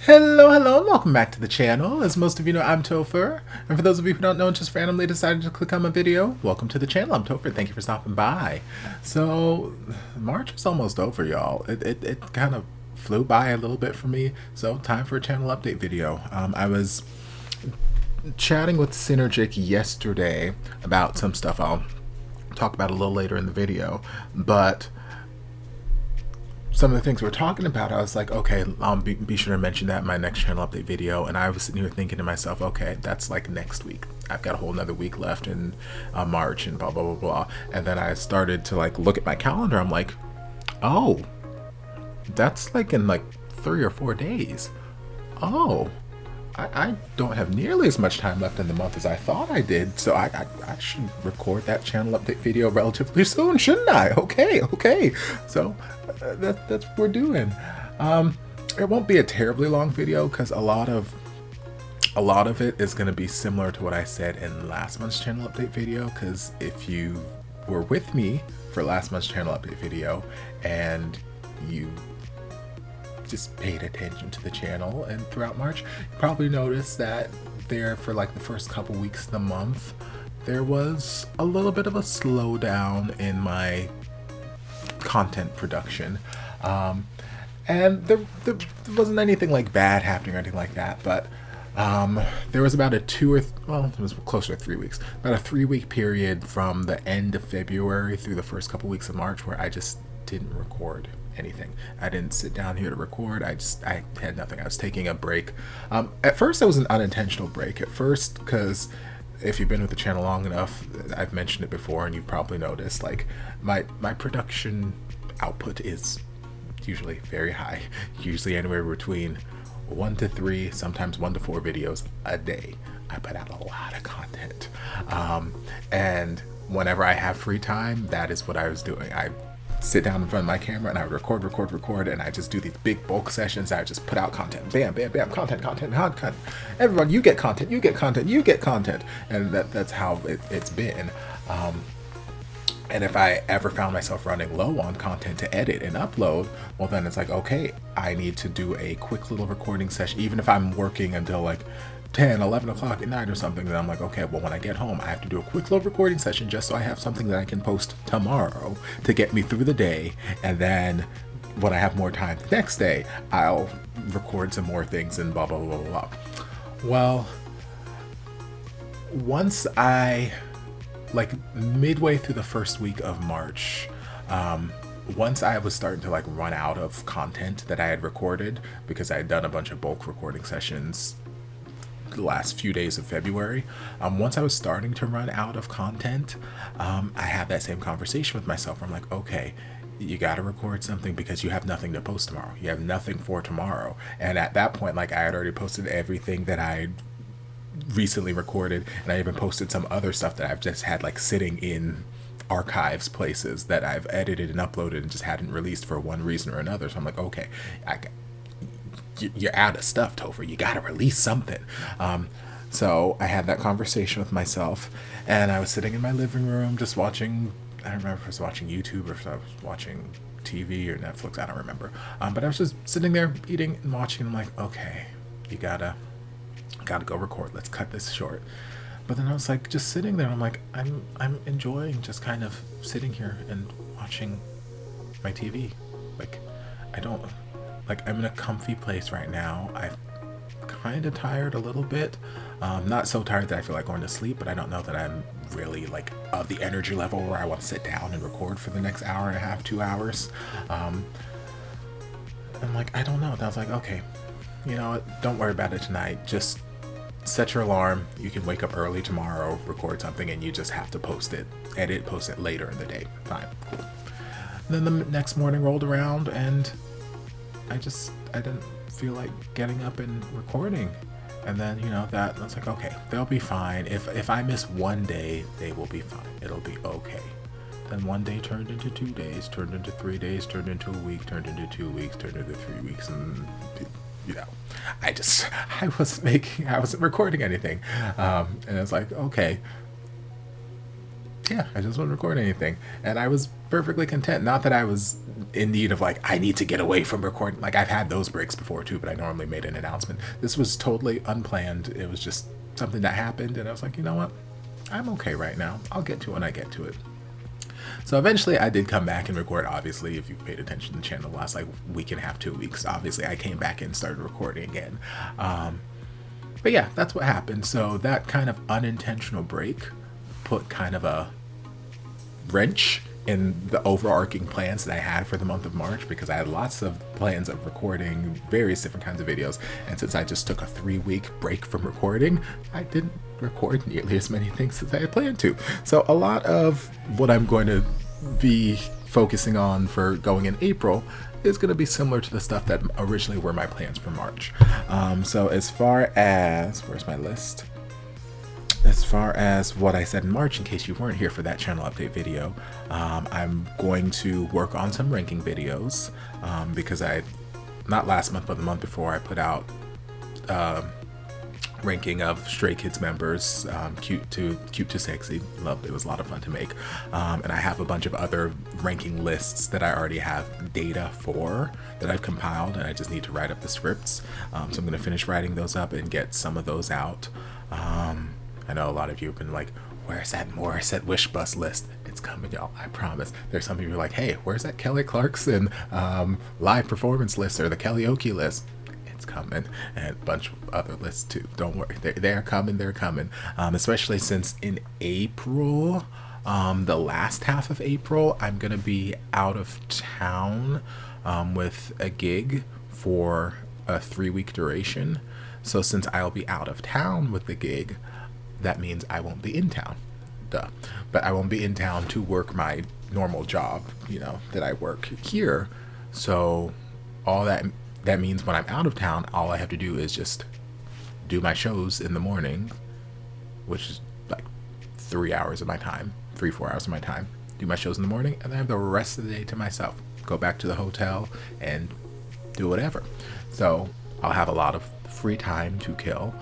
Hello, hello, and welcome back to the channel. As most of you know, I'm Topher. And for those of you who don't know and just randomly decided to click on my video, welcome to the channel. I'm Topher. Thank you for stopping by. So, March is almost over, y'all. It kind of flew by a little bit for me. So, time for a channel update video. I was chatting with Synergic yesterday about some stuff I'll talk about a little later in the video. But some of the things we're talking about, I was like, okay, I'll be sure to mention that in my next channel update video. And I was sitting here thinking to myself, okay, that's like next week. I've got a whole another week left in March and blah, blah, blah, blah. And then I started to like look at my calendar. I'm like, oh, that's like in like 3 or 4 days. Oh, I don't have nearly as much time left in the month as I thought I did, so I should record that channel update video relatively soon, shouldn't I? Okay. So that's what we're doing. It won't be a terribly long video because a lot of it is going to be similar to what I said in last month's channel update video. Because if you were with me for last month's channel update video and you just paid attention to the channel and throughout March, you probably noticed that there for like the first couple weeks of the month there was a little bit of a slowdown in my content production, and there wasn't anything like bad happening or anything like that, but there was about it was closer to 3 weeks, about a 3-week period from the end of February through the first couple weeks of March where I just didn't record anything. I didn't sit down here to record. I had nothing. I was taking a break. At first it was an unintentional break at first, because if you've been with the channel long enough, I've mentioned it before and you've probably noticed, like my production output is usually very high, usually anywhere between 1 to 3, sometimes 1 to 4 videos a day. I put out a lot of content, and whenever I have free time, that is what I was doing. I sit down in front of my camera and I would record, and I just do these big bulk sessions. I would just put out content, bam, content. Everyone, you get content, and that's how it's been. And if I ever found myself running low on content to edit and upload, well then it's like, okay, I need to do a quick little recording session, even if I'm working until like 10, 11 o'clock at night or something. Then I'm like, okay, well when I get home, I have to do a quick little recording session just so I have something that I can post tomorrow to get me through the day. And then when I have more time the next day, I'll record some more things and blah, blah, blah, blah, blah. Well, once like midway through the first week of March, once I was starting to like run out of content that I had recorded, because I had done a bunch of bulk recording sessions the last few days of February, once I was starting to run out of content, I had that same conversation with myself. I'm like, okay, you got to record something because you have nothing to post tomorrow. You have nothing for tomorrow. And at that point, like I had already posted everything that I recently recorded, and I even posted some other stuff that I've just had like sitting in archives places that I've edited and uploaded and just hadn't released for one reason or another. So I'm like, okay, you're out of stuff, Topher. You gotta release something. So I had that conversation with myself, and I was sitting in my living room just watching, I don't remember if I was watching YouTube or if I was watching TV or Netflix, I don't remember. But I was just sitting there eating and watching, and I'm like, okay, you gotta go record. Let's cut this short. But then I was like just sitting there, and I'm like, I'm enjoying just kind of sitting here and watching my TV. Like I'm in a comfy place right now. I'm kind of tired a little bit. Not so tired that I feel like going to sleep, but I don't know that I'm really like of the energy level where I want to sit down and record for the next hour and a half, 2 hours. I'm like, I don't know. And I was like, okay, you know what? Don't worry about it tonight. Just set your alarm. You can wake up early tomorrow, record something, and you just have to post it, post it later in the day. Fine, cool. And then the next morning rolled around, and I didn't feel like getting up and recording. And then, you know, I was like, okay, they'll be fine. If I miss one day, they will be fine. It'll be okay. Then one day turned into 2 days, turned into 3 days, turned into a week, turned into 2 weeks, turned into 3 weeks, and you know, I wasn't recording anything. And it's like, okay, Yeah, I just wasn't recording anything. And I was perfectly content. Not that I was in need of like, I need to get away from recording. Like, I've had those breaks before too, but I normally made an announcement. This was totally unplanned. It was just something that happened. And I was like, you know what? I'm okay right now. I'll get to it when I get to it. So eventually I did come back and record. Obviously, if you've paid attention to the channel the last like week and a half, 2 weeks, obviously I came back and started recording again. But yeah, that's what happened. So that kind of unintentional break put kind of a wrench in the overarching plans that I had for the month of March, because I had lots of plans of recording various different kinds of videos. And since I just took a 3-week break from recording, I didn't record nearly as many things as I had planned to. So a lot of what I'm going to be focusing on for going in April is going to be similar to the stuff that originally were my plans for March. So as far as, where's my list? As far as what I said in March, in case you weren't here for that channel update video, I'm going to work on some ranking videos, because not last month, but the month before, I put out ranking of Stray Kids members, cute to sexy. Loved it. It was a lot of fun to make. And I have a bunch of other ranking lists that I already have data for that I've compiled, and I just need to write up the scripts. So I'm going to finish writing those up and get some of those out. I know a lot of you have been like, where's that Morissette Wish Bus list? It's coming, y'all, I promise. There's some of you who are like, hey, where's that Kelly Clarkson live performance list or the karaoke list? It's coming, and a bunch of other lists too. Don't worry, they're coming, they're coming. Especially since in April, the last half of April, I'm gonna be out of town with a gig for a 3-week duration. So since I'll be out of town with the gig, that means I won't be in town. Duh. But I won't be in town to work my normal job, you know, that I work here. So all that means when I'm out of town, all I have to do is just do my shows in the morning, which is like 3 hours of my time, 3-4 hours of my time. Do my shows in the morning, and then I have the rest of the day to myself. Go back to the hotel and do whatever. So I'll have a lot of free time to kill.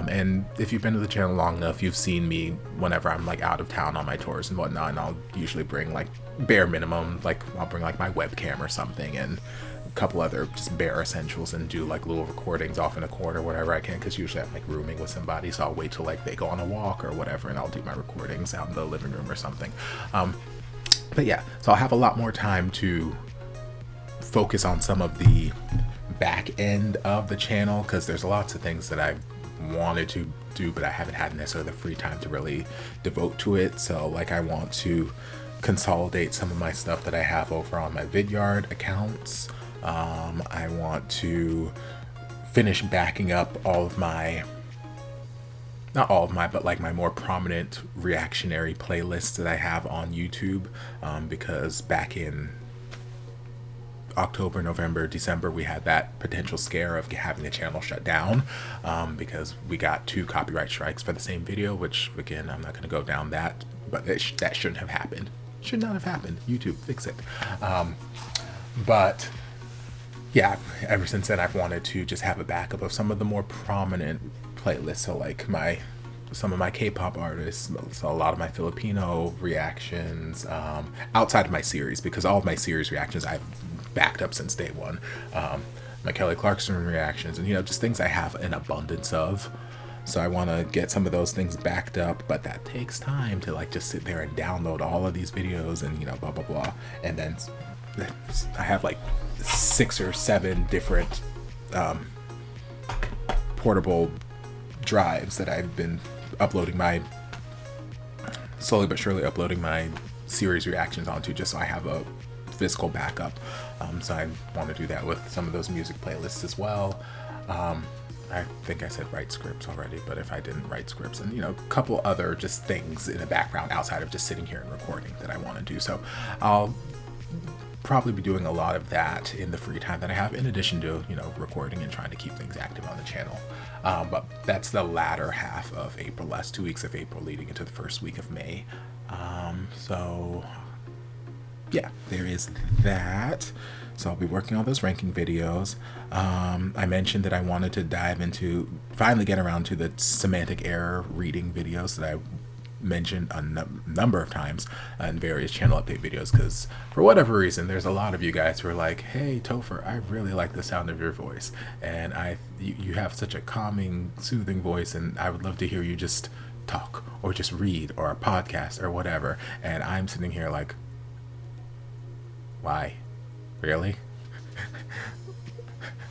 And if you've been to the channel long enough, you've seen me whenever I'm like out of town on my tours and whatnot, and I'll usually bring like bare minimum, like I'll bring like my webcam or something and a couple other just bare essentials, and do like little recordings off in a corner, whatever I can, because usually I'm like rooming with somebody, so I'll wait till like they go on a walk or whatever, and I'll do my recordings out in the living room or something. But yeah, so I'll have a lot more time to focus on some of the back end of the channel, because there's lots of things that I've wanted to do, but I haven't had necessarily the free time to really devote to it. So like I want to consolidate some of my stuff that I have over on my Vidyard accounts. I want to finish backing up all of my, not all of my, but like my more prominent reactionary playlists that I have on YouTube, because back in October, November, December, we had that potential scare of having the channel shut down, because we got 2 copyright strikes for the same video, which again, I'm not going to go down that, but that shouldn't have happened. Should not have happened. YouTube, fix it. But yeah, ever since then, I've wanted to just have a backup of some of the more prominent playlists. So like some of my K-pop artists, so a lot of my Filipino reactions, outside of my series, because all of my series reactions I've backed up since day one. My Kelly Clarkson reactions, and you know, just things I have an abundance of. So I want to get some of those things backed up, but that takes time to like just sit there and download all of these videos and, you know, blah blah blah. And then I have like 6 or 7 different portable drives that I've been slowly but surely uploading my series reactions onto, just so I have a physical backup. So I want to do that with some of those music playlists as well. I think I said write scripts already, but if I didn't, write scripts, and you know, a couple other just things in the background outside of just sitting here and recording that I want to do. So I'll probably be doing a lot of that in the free time that I have, in addition to, you know, recording and trying to keep things active on the channel. But that's the latter half of April, last 2 weeks of April leading into the first week of May. So yeah, there is that. So I'll be working on those ranking videos. I mentioned that I wanted to finally get around to the semantic error reading videos that I mentioned a number of times in various channel update videos, because for whatever reason there's a lot of you guys who are like, hey Topher, I really like the sound of your voice, and you have such a calming, soothing voice, and I would love to hear you just talk or just read or a podcast or whatever. And I'm sitting here like, why? Really?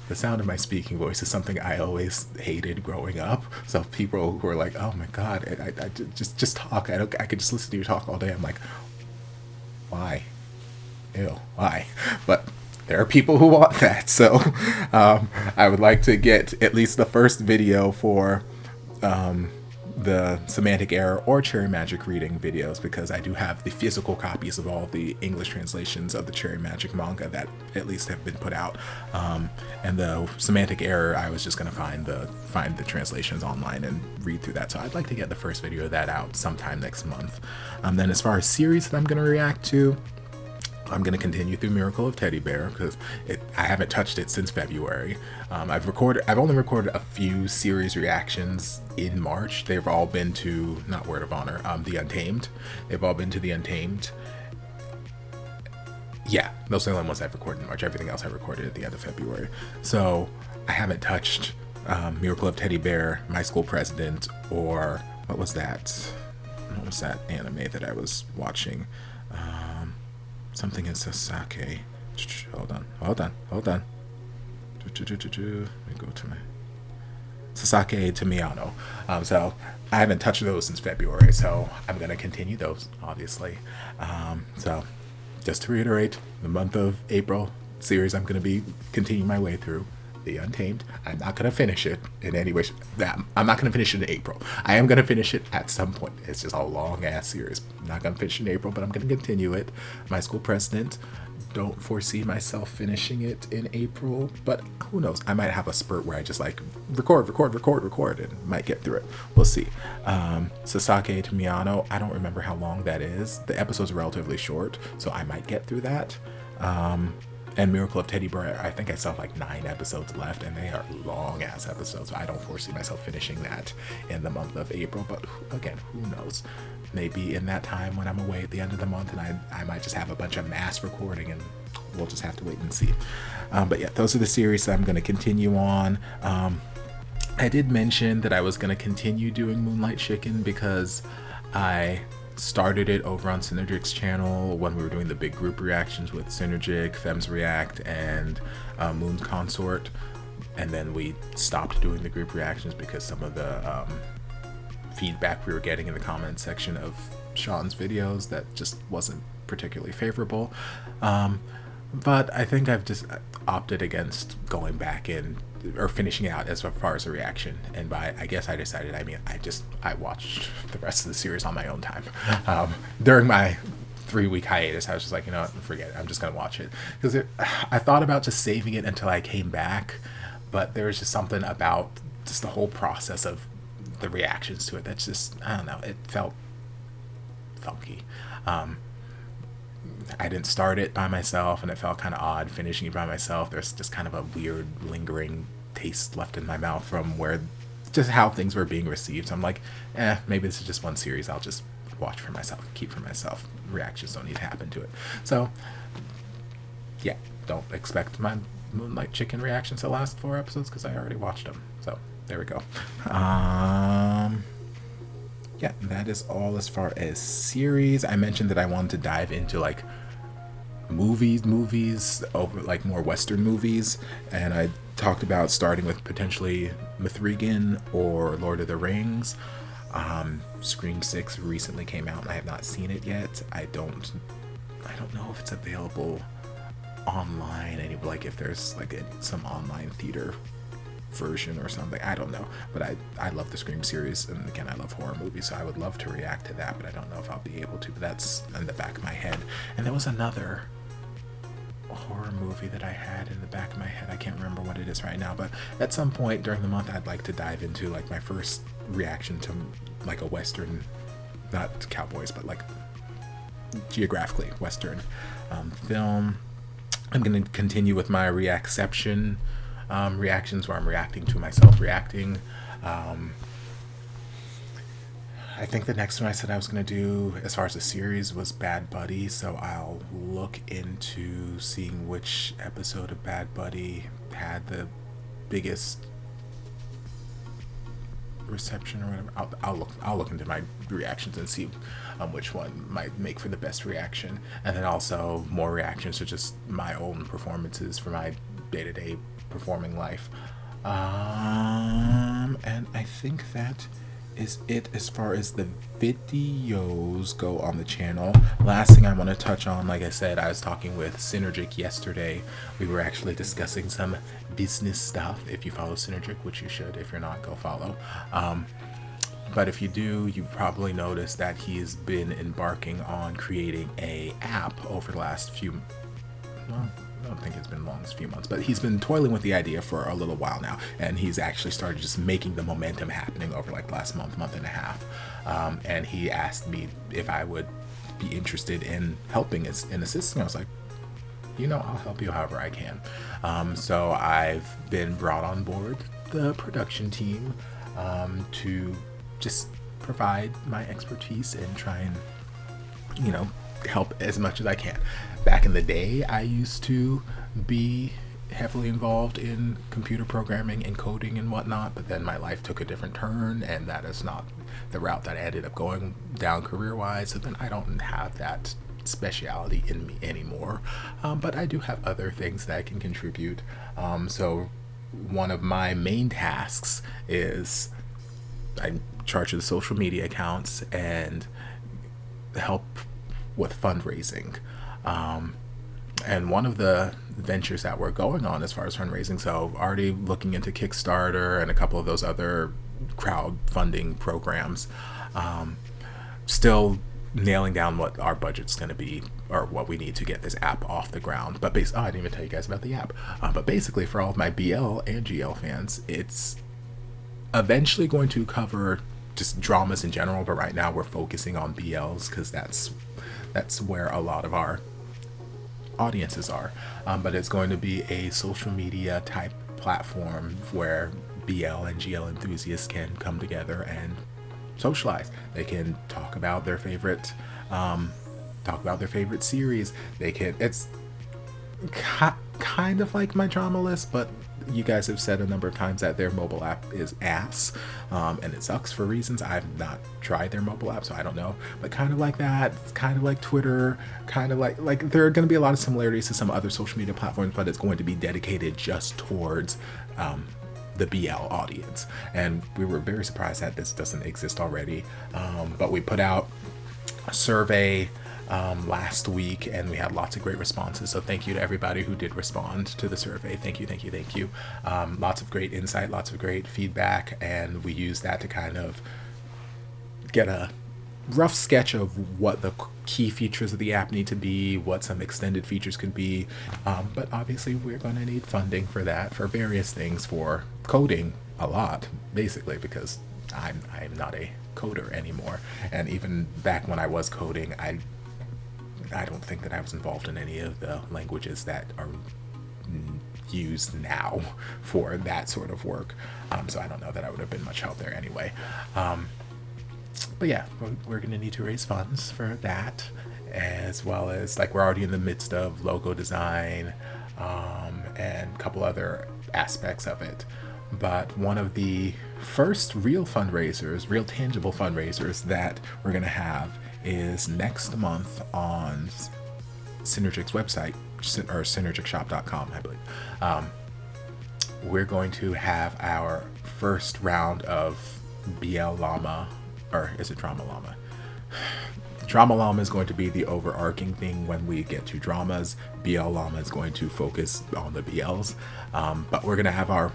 The sound of my speaking voice is something I always hated growing up. So people who are like, "Oh my God, I just talk. I could just listen to you talk all day." I'm like, "Why? Ew, why?" But there are people who want that. So I would like to get at least the first video for the Semantic Error or Cherry Magic reading videos, because I do have the physical copies of all the English translations of the Cherry Magic manga that at least have been put out, and the Semantic Error, I was just going to find the translations online and read through that. So I'd like to get the first video of that out sometime next month. Then as far as series that I'm going to react to, I'm going to continue through Miracle of Teddy Bear, because I haven't touched it since February. I've only recorded a few series reactions in March. They've all been to, not Word of Honor, The Untamed. They've all been to The Untamed. Yeah, those are the only ones I've recorded in March. Everything else I recorded at the end of February. So I haven't touched Miracle of Teddy Bear, My School President, or what was that? What was that anime that I was watching? Something in Sasake. Hold on. Let me go to my Sasake to Miyano. So I haven't touched those since February, so I'm going to continue those, obviously. So just to reiterate, the month of April series I'm going to be continuing my way through. The Untamed. I'm not going to finish it in any way. I'm not going to finish it in April. I am going to finish it at some point. It's just a long ass series. I'm not going to finish it in April, but I'm going to continue it. My School President, don't foresee myself finishing it in April, but who knows? I might have a spurt where I just like record and might get through it. We'll see. Sasake to Miyano, I don't remember how long that is. The episodes are relatively short, so I might get through that. And Miracle of Teddy Bear, I think I still have like 9 episodes left, and they are long-ass episodes. So I don't foresee myself finishing that in the month of April, but again, who knows? Maybe in that time when I'm away at the end of the month, and I might just have a bunch of mass recording, and we'll just have to wait and see. But yeah, those are the series that I'm going to continue on. I did mention that I was going to continue doing Moonlight Chicken because I started it over on Synergic's channel when we were doing the big group reactions with Synergic, Femmes React, and Moon's Consort, and then we stopped doing the group reactions because some of the feedback we were getting in the comment section of Sean's videos that just wasn't particularly favorable. But I think I've just opted against going back in or finishing out as far as a reaction, and I guess I decided, I watched the rest of the series on my own time. During my 3-week hiatus, I was just like, you know what, forget it, I'm just gonna watch it, because I thought about just saving it until I came back, but there was just something about just the whole process of the reactions to it that's just, I don't know, it felt funky. I didn't start it by myself, and it felt kind of odd finishing it by myself. There's just kind of a weird lingering taste left in my mouth from where just how things were being received. So I'm like, maybe this is just one series I'll just watch for myself, keep for myself. Reactions don't need to happen to it. So yeah, don't expect my Moonlight Chicken reactions to last 4 episodes because I already watched them. So there we go. Yeah, that is all as far as series. I mentioned that I wanted to dive into like movies over like more Western movies, and I talked about starting with potentially Mithrigan or Lord of the Rings. Scream 6 recently came out, and I have not seen it yet. I don't know if it's available online, like if there's like some online theater version or something, I don't know, but I love the Scream series, and again, I love horror movies, so I would love to react to that, but I don't know if I'll be able to, but that's in the back of my head. And there was another horror movie that I had in the back of my head, I can't remember what it is right now, but at some point during the month I'd like to dive into like my first reaction to like a Western, not cowboys, but like geographically Western film. I'm going to continue with my reacception reactions where I'm reacting to myself reacting. I think the next one I said I was going to do as far as a series was Bad Buddy, so I'll look into seeing which episode of Bad Buddy had the biggest reception or whatever. I'll look into my reactions and see which one might make for the best reaction, and then also more reactions to just my own performances for my day-to-day performing life. And I think that is it as far as the videos go on the channel. Last thing I want to touch on, like I said, I was talking with Synergic yesterday. We were actually discussing some business stuff. If you follow Synergic, which you should, if you're not, go follow. But if you do, you probably noticed that he's been embarking on creating a app over the last few, well, I don't think it's been long as a few months, but he's been toiling with the idea for a little while now, and he's actually started just making the momentum happening over like the last month and a half. And he asked me if I would be interested in helping and assisting. I was like, I'll help you however I can. So I've been brought on board the production team to just provide my expertise and try and, help as much as I can. Back in the day, I used to be heavily involved in computer programming and coding and whatnot, but then my life took a different turn, and that is not the route that I ended up going down career-wise, so then I don't have that speciality in me anymore. But I do have other things that I can contribute. So one of my main tasks is I'm in charge of the social media accounts and help with fundraising. And one of the ventures that we're going on as far as fundraising, so already looking into Kickstarter and a couple of those other crowdfunding programs, still nailing down what our budget's going to be or what we need to get this app off the ground. But I didn't even tell you guys about the app. But basically, for all of my BL and GL fans, it's eventually going to cover just dramas in general, but right now we're focusing on BLs because that's where a lot of our audiences are. But it's going to be a social media type platform where BL and GL enthusiasts can come together and socialize. They can talk about their favorite series. It's kind of like my drama list, but you guys have said a number of times that their mobile app is ass, and it sucks for reasons. I've not tried their mobile app, so I don't know, but kind of like that. It's kind of like Twitter, kind of like there are going to be a lot of similarities to some other social media platforms, but it's going to be dedicated just towards the BL audience. And we were very surprised that this doesn't exist already, but we put out a survey last week, and we had lots of great responses, so thank you to everybody who did respond to the survey. Thank you. Lots of great insight, lots of great feedback, and we used that to kind of get a rough sketch of what the key features of the app need to be, what some extended features could be, but obviously we're going to need funding for that, for various things, for coding a lot, basically, because I'm not a coder anymore, and even back when I was coding, I don't think that I was involved in any of the languages that are used now for that sort of work. So I don't know that I would have been much help there anyway. But yeah, we're going to need to raise funds for that, as well as we're already in the midst of logo design and a couple other aspects of it. But one of the first real tangible fundraisers that we're going to have is next month on Synergic's website, or synergicshop.com, I believe. We're going to have our first round of DramaLlama, or is it DramaLlama? DramaLlama is going to be the overarching thing when we get to dramas. BLLlama is going to focus on the BLs. But we're going to have our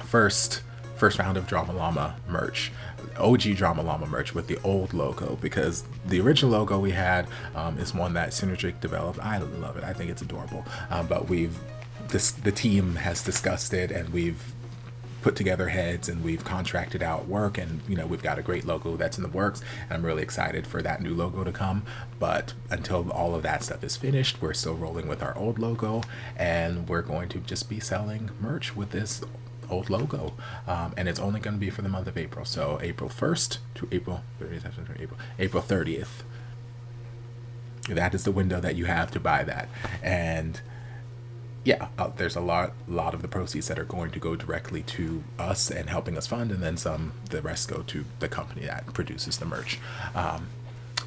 first round of DramaLlama merch, OG DramaLlama merch with the old logo, because the original logo we had is one that Synergic developed. I love it. I think it's adorable. But the team has discussed it, and we've put together heads, and we've contracted out work, and we've got a great logo that's in the works, and I'm really excited for that new logo to come. But until all of that stuff is finished, we're still rolling with our old logo, and we're going to just be selling merch with this old logo. And it's only going to be for the month of April. So April 1st to April 30th, April 30th. That is the window that you have to buy that. And yeah, there's a lot of the proceeds that are going to go directly to us and helping us fund, and then the rest go to the company that produces the merch.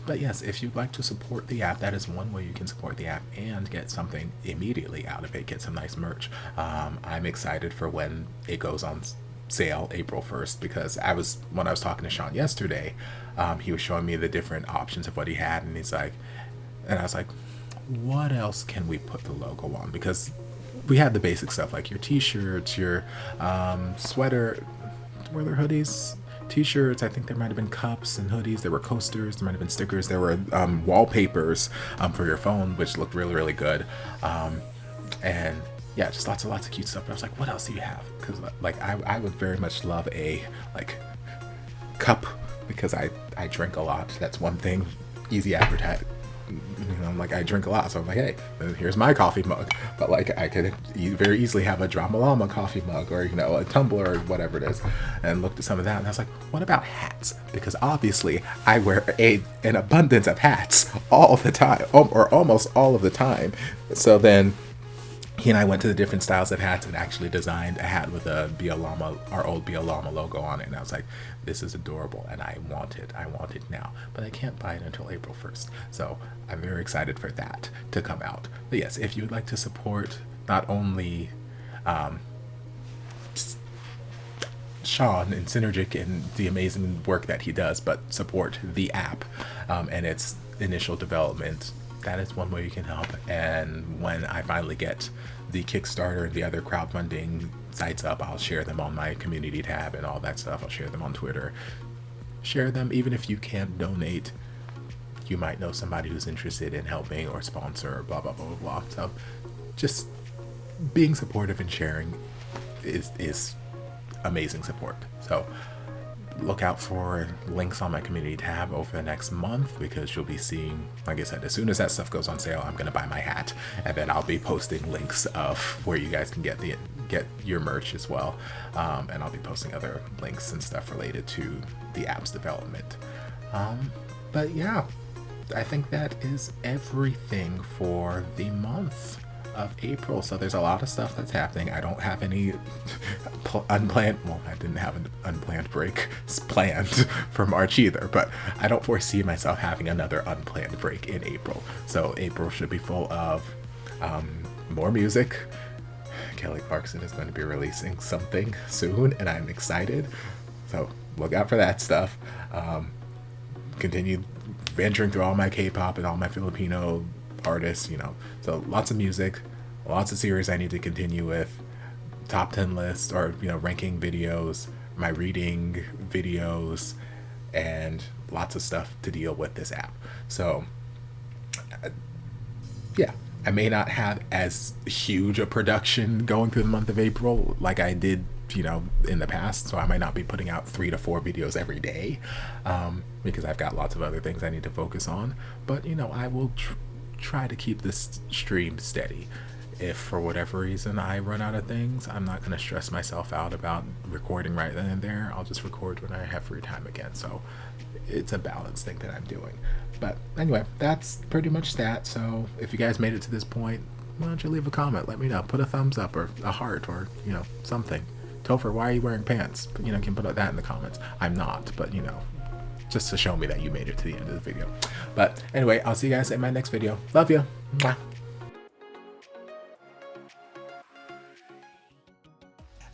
But yes, if you'd like to support the app, that is one way you can support the app and get something immediately out of it, get some nice merch. I'm excited for when it goes on sale April 1st, because when I was talking to Sean yesterday, he was showing me the different options of what he had, and I was like, what else can we put the logo on? Because we had the basic stuff like your t-shirts, your sweater, were there hoodies? T-shirts, I think there might have been cups and hoodies, there were coasters, there might have been stickers, there were wallpapers for your phone, which looked really, really good. And yeah, just lots of cute stuff. But I was like, what else do you have? Because like I would very much love a like cup, because I drink a lot. That's one thing. Easy advertise. Like I drink a lot, so I'm like, hey, here's my coffee mug. But like I could very easily have a DramaLlama coffee mug, or a tumbler, or whatever it is. And looked at some of that, and I was like, what about hats? Because obviously I wear an abundance of hats all the time, or almost all of the time. So then he and I went to the different styles of hats and actually designed a hat with our old DramaLlama logo on it. And I was like, this is adorable, and I want it now, but I can't buy it until April 1st. So I'm very excited for that to come out. But yes, if you would like to support not only Sean and Synergic and the amazing work that he does, but support the app and its initial development, that is one way you can help. And when I finally get the Kickstarter and the other crowdfunding sites up, I'll share them on my community tab and all that stuff. I'll share them on Twitter. Share them. Even if you can't donate, you might know somebody who's interested in helping or sponsor or blah, blah, blah, blah, blah. So just being supportive and sharing is amazing support. So look out for links on my community tab over the next month, because you'll be seeing, like I said, as soon as that stuff goes on sale, I'm going to buy my hat, and then I'll be posting links of where you guys can get your merch as well. And I'll be posting other links and stuff related to the app's development. But yeah, I think that is everything for the month of April. So there's a lot of stuff that's happening. I don't have any unplanned, well, I didn't have an unplanned break planned for March either, but I don't foresee myself having another unplanned break in April. So April should be full of more music. Kelly Clarkson is going to be releasing something soon, and I'm excited. So look out for that stuff. Continue venturing through all my K-pop and all my Filipino artists, so lots of music, lots of series I need to continue with, top 10 lists, or ranking videos, my reading videos, and lots of stuff to deal with this app. So yeah, I may not have as huge a production going through the month of April like I did in the past, so I might not be putting out 3 to 4 videos every day, because I've got lots of other things I need to focus on. But I will try to keep this stream steady. If for whatever reason I run out of things, I'm not going to stress myself out about recording right then and there. I'll just record when I have free time again. So it's a balance thing that I'm doing. But anyway, that's pretty much that. So if you guys made it to this point, why don't you leave a comment? Let me know. Put a thumbs up or a heart, or something. Topher, why are you wearing pants? Can put that in the comments. I'm not, but just to show me that you made it to the end of the video. But anyway, I'll see you guys in my next video. Love you. Mwah.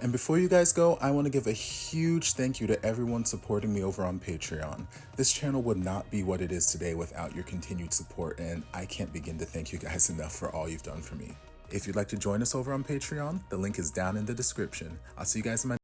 And before you guys go, I want to give a huge thank you to everyone supporting me over on Patreon. This channel would not be what it is today without your continued support, and I can't begin to thank you guys enough for all you've done for me. If you'd like to join us over on Patreon, the link is down in the description. I'll see you guys in my